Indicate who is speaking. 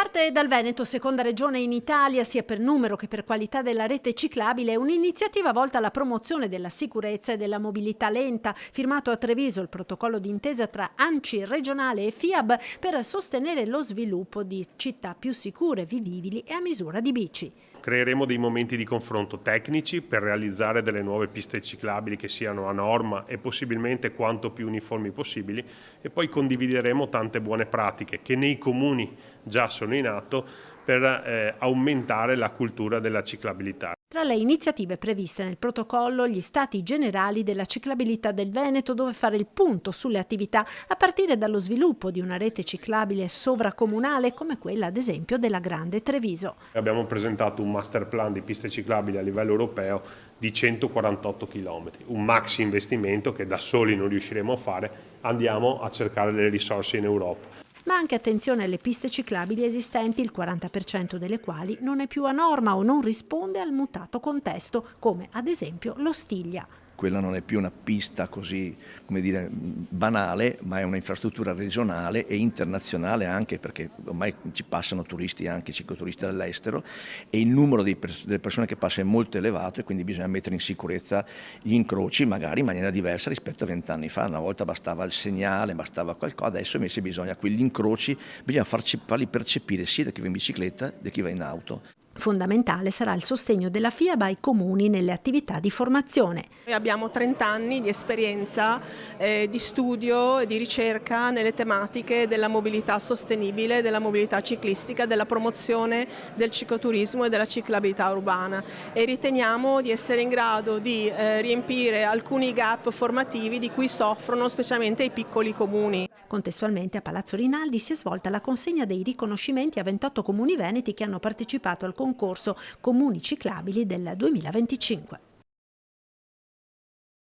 Speaker 1: Parte dal Veneto, seconda regione in Italia, sia per numero che per qualità della rete ciclabile, un'iniziativa volta alla promozione della sicurezza e della mobilità lenta, firmato a Treviso il protocollo d'intesa tra ANCI regionale e FIAB per sostenere lo sviluppo di città più sicure, vivibili e a misura di bici.
Speaker 2: Creeremo dei momenti di confronto tecnici per realizzare delle nuove piste ciclabili che siano a norma e possibilmente quanto più uniformi possibili, e poi condivideremo tante buone pratiche che nei comuni già sono in atto per aumentare la cultura della ciclabilità.
Speaker 1: Tra le iniziative previste nel protocollo, gli stati generali della ciclabilità del Veneto, dove fare il punto sulle attività a partire dallo sviluppo di una rete ciclabile sovracomunale come quella ad esempio della Grande Treviso.
Speaker 2: Abbiamo presentato un master plan di piste ciclabili a livello europeo di 148 km, un maxi investimento che da soli non riusciremo a fare, andiamo a cercare le risorse in Europa.
Speaker 1: Ma anche attenzione alle piste ciclabili esistenti, il 40% delle quali non è più a norma o non risponde al mutato contesto, come ad esempio lo Stiglia.
Speaker 3: Quella non è più una pista così, come dire, banale, ma è un'infrastruttura regionale e internazionale, anche perché ormai ci passano turisti, anche cicloturisti dall'estero, e il numero delle persone che passa è molto elevato, e quindi bisogna mettere in sicurezza gli incroci, magari in maniera diversa rispetto a 20 anni fa. Una volta bastava il segnale, bastava qualcosa, adesso invece bisogna quegli incroci, bisogna farli percepire sia da chi va in bicicletta che da chi va in auto.
Speaker 1: Fondamentale sarà il sostegno della FIAB ai comuni nelle attività di formazione.
Speaker 4: Noi abbiamo 30 anni di esperienza di studio e di ricerca nelle tematiche della mobilità sostenibile, della mobilità ciclistica, della promozione del cicloturismo e della ciclabilità urbana, e riteniamo di essere in grado di riempire alcuni gap formativi di cui soffrono specialmente i piccoli comuni.
Speaker 1: Contestualmente a Palazzo Rinaldi si è svolta la consegna dei riconoscimenti a 28 comuni veneti che hanno partecipato al concorso Comuni Ciclabili del 2025.